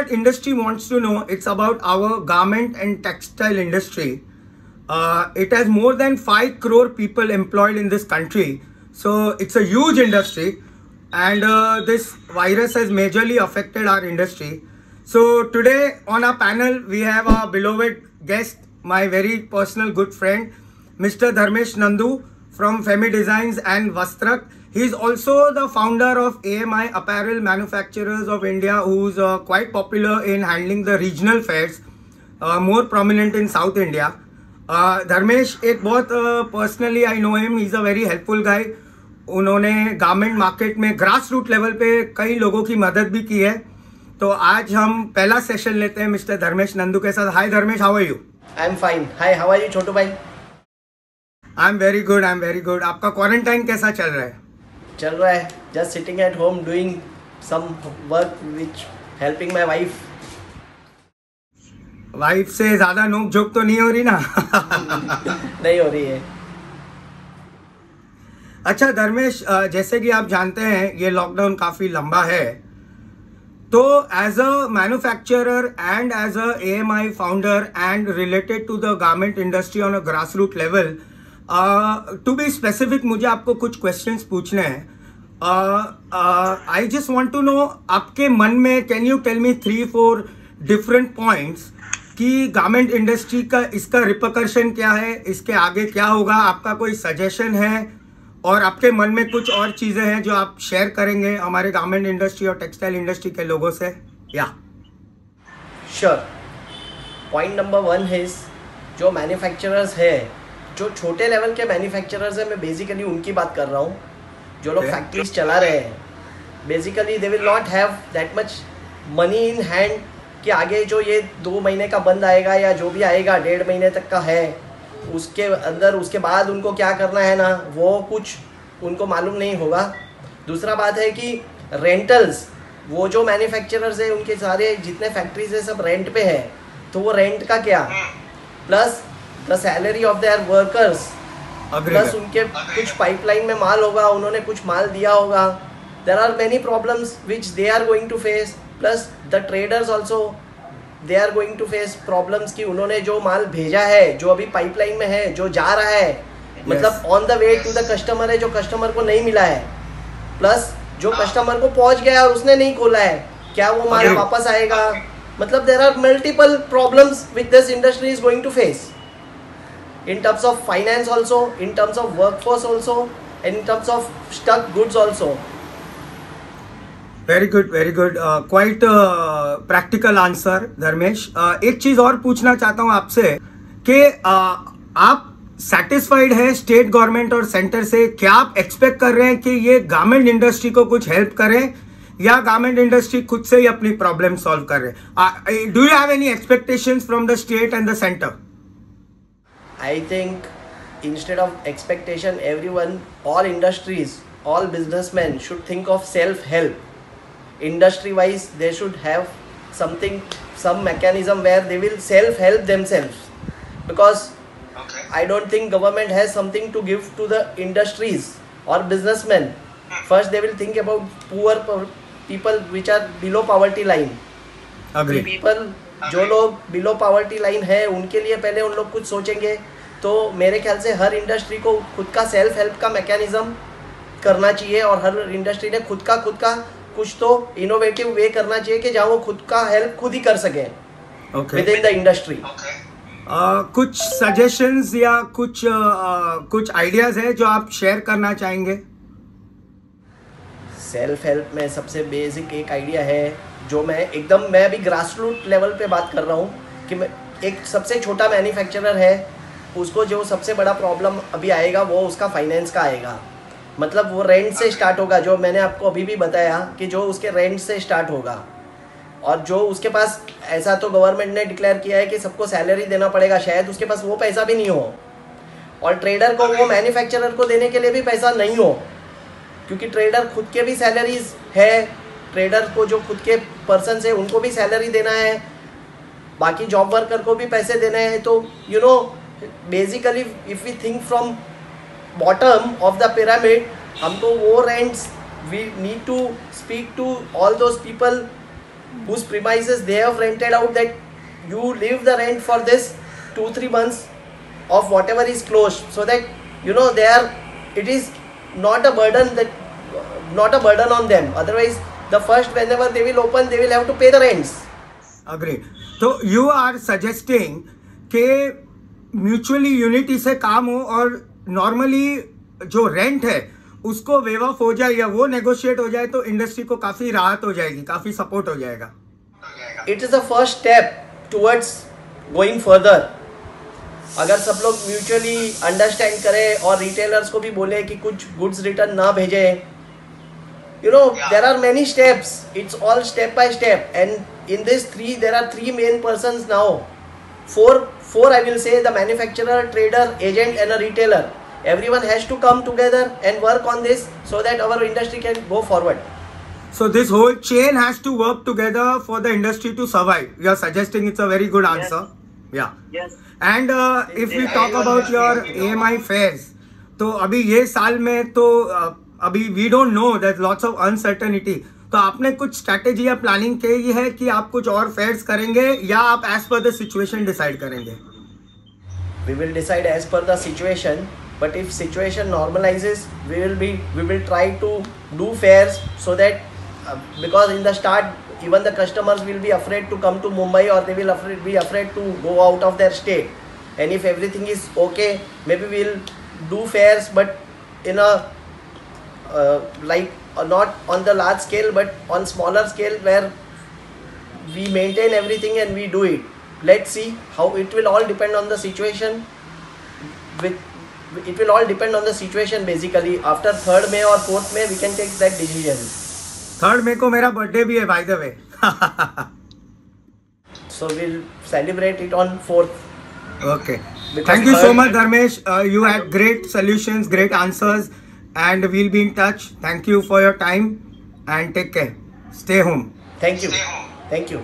that industry wants to know, it's about our garment and textile industry. It has more than 5 crore people employed in this country, so it's a huge industry, and this virus has majorly affected our industry. So today on our panel we have our beloved guest, my very personal good friend, Mr. Dharmesh Nandu from Femi Designs and Vastrak. He is also the founder of AMI Apparel Manufacturers of India, who's quite popular in handling the regional fairs, more prominent in South India. Dharmesh एक बहुत personally I know him, he is a very helpful guy. उन्होंने garment market में grass root level पे कई लोगों की मदद भी की है. तो आज हम पहला सेशन लेते हैं मिस्टर धर्मेश नंदू के साथ. Hi Dharmesh, how are you? I am fine. Hi, how are you Chhotu भाई? I am very good, I am very good. आपका क्वारंटाइन कैसा चल रहा है? चल रहा है, just sitting at home doing some work which helping my wife. Wife से ज़्यादा नोक झोंक तो नहीं हो रही ना? नहीं हो रही है. अच्छा धर्मेश, जैसे कि आप जानते हैं ये लॉकडाउन काफ़ी लंबा है, तो as a manufacturer and as a AMI founder and related to the garment industry on a grass root level, to be specific मुझे आपको कुछ क्वेश्चंस पूछने हैं. I just want to know, आपके मन में can you tell me 3-4 different points कि garment industry का इसका रिपरकशन क्या है, इसके आगे क्या होगा? आपका कोई सजेशन है और आपके मन में कुछ और चीज़ें हैं जो आप शेयर करेंगे हमारे गारमेंट इंडस्ट्री और टेक्सटाइल इंडस्ट्री के लोगों से? या श्योर. पॉइंट नंबर 1 है, जो मैन्युफैक्चरर्स है, जो छोटे लेवल के मैन्युफैक्चरर्स है, मैं बेसिकली उनकी बात कर रहा हूँ. जो लोग फैक्ट्रीज चला रहे हैं, basically they will not have that much money in hand कि आगे जो ये 2 महीने का बंद आएगा या जो भी आएगा 1.5 महीने तक का है, उसके अंदर उसके बाद उनको क्या करना है ना, वो कुछ उनको मालूम नहीं होगा. दूसरा बात है कि रेंटल्स, वो जो मैन्युफैक्चरर्स है उनके सारे जितने फैक्ट्रीज है सब रेंट पे है, तो वो रेंट का क्या, plus the salary of their workers, plus उनके कुछ पाइपलाइन में माल होगा, उन्होंने कुछ माल दिया होगा. There are many problems which they are going to face. Plus the traders also they are going to face problems कि उन्होंने जो माल भेजा है, जो अभी पाइपलाइन में है, जो जा रहा है, मतलब on the way to the customer है, जो कस्टमर को नहीं मिला है, प्लस जो कस्टमर को पहुंच गया और उसने नहीं खोला है, क्या वो माल वापस आएगा? मतलब there are multiple problems which this industry is going to face in terms of finance also, in terms of workforce also, and in terms of stuck goods also. Very good, very good. Quite practical answer Dharmesh. एक चीज़ और पूछना चाहता हूँ आपसे कि आप satisfied है state government और सेंटर से? क्या आप एक्सपेक्ट कर रहे हैं कि ये गारमेंट इंडस्ट्री को कुछ हेल्प करें या गारमेंट इंडस्ट्री खुद से ही अपनी प्रॉब्लम सॉल्व कर रहे हैं? Do you have any expectations from the state and the centre? I think instead of expectation, everyone, all industries, all businessmen should think of self-help. Industry-wise, they should have something, some mechanism where they will self-help themselves. Because I don't think government has something to give to the industries or businessmen. First, they will think about poor people which are below poverty line. Agree. People जो लोग below poverty line है उनके लिए पहले उन लोग कुछ सोचेंगे. तो मेरे ख्याल से हर इंडस्ट्री को खुद का सेल्फ हेल्प का मैकेनिज्म करना चाहिए और हर इंडस्ट्री ने खुद का कुछ तो इनोवेटिव वे करना चाहिए कि जहाँ वो खुद का हेल्प खुद ही कर सके विद इन द इंडस्ट्री. कुछ सजेशंस या कुछ आइडियाज है जो आप शेयर करना चाहेंगे? सेल्फ हेल्प में सबसे बेसिक एक आइडिया है जो मैं अभी ग्रास रूट लेवल पे बात कर रहा हूँ कि मैं एक सबसे छोटा मैन्युफैक्चरर है, उसको जो सबसे बड़ा प्रॉब्लम अभी आएगा वो उसका फाइनेंस का आएगा. मतलब वो रेंट से स्टार्ट होगा, जो मैंने आपको अभी भी बताया कि जो उसके रेंट से स्टार्ट होगा. और जो उसके पास, ऐसा तो गवर्नमेंट ने डिक्लेयर किया है कि सबको सैलरी देना पड़ेगा, शायद उसके पास वो पैसा भी नहीं हो. और ट्रेडर को, वो मैन्युफैक्चरर को देने के लिए भी पैसा नहीं हो, क्योंकि ट्रेडर खुद के भी सैलरीज है, ट्रेडर को जो खुद के पर्सन है उनको भी सैलरी देना है, बाकी जॉब वर्कर को भी पैसे देने हैं. तो you know basically if we think from bottom of the pyramid, हमको वो rents, we need to speak to all those people whose premises they have rented out, that you leave the rent for this 2-3 months of whatever is closed, so that it is not a burden on them. Otherwise, the first, whenever they will open, they will have to pay the rents. Agree. So you are suggesting कि mutually unity से काम हो और normally जो rent है उसको wave of हो जाए या वो नेगोशिएट हो जाए तो इंडस्ट्री को काफी राहत हो जाएगी, काफी सपोर्ट हो जाएगा. It is the first step towards going further. अगर सब लोग म्यूचुअली अंडरस्टैंड करें और रिटेलर्स को भी बोले कि कुछ गुड्स रिटर्न ना भेजे, there are many steps. It's all step by step, and in this there are three main persons now. Four I will say: the manufacturer, trader, agent, and a retailer. Everyone has to come together and work on this so that our industry can go forward. So this whole chain has to work together for the industry to survive. You are suggesting it's a very good answer. Yes. Yeah. Yes. And if we talk about your AMI fairs, तो अभी ये साल में तो अभी we don't know, there's lots of uncertainty. तो आपने कुछ स्ट्रैटेजी या प्लानिंग की है कि आप कुछ और फेयर्स करेंगे या आप as per the situation decide करेंगे? We will decide as per the situation, but if situation normalizes, we will try to do fairs, so that because in the start even the customers will be afraid to come to Mumbai, or they will be afraid to go out of their state. And if everything is okay, maybe we'll do fairs, but in a not on the large scale, but on smaller scale, where we maintain everything and we do it. Let's see how it will all depend on the situation. It will all depend on the situation basically. After 3rd May or 4th May, we can take that decision. 3rd May को मेरा birthday भी है, by the way. So we'll celebrate it on 4th. Okay. Thank you so much, Dharmesh. You had great solutions, great answers, and we'll be in touch. Thank you for your time and take care. Stay home. Thank you. Thank you.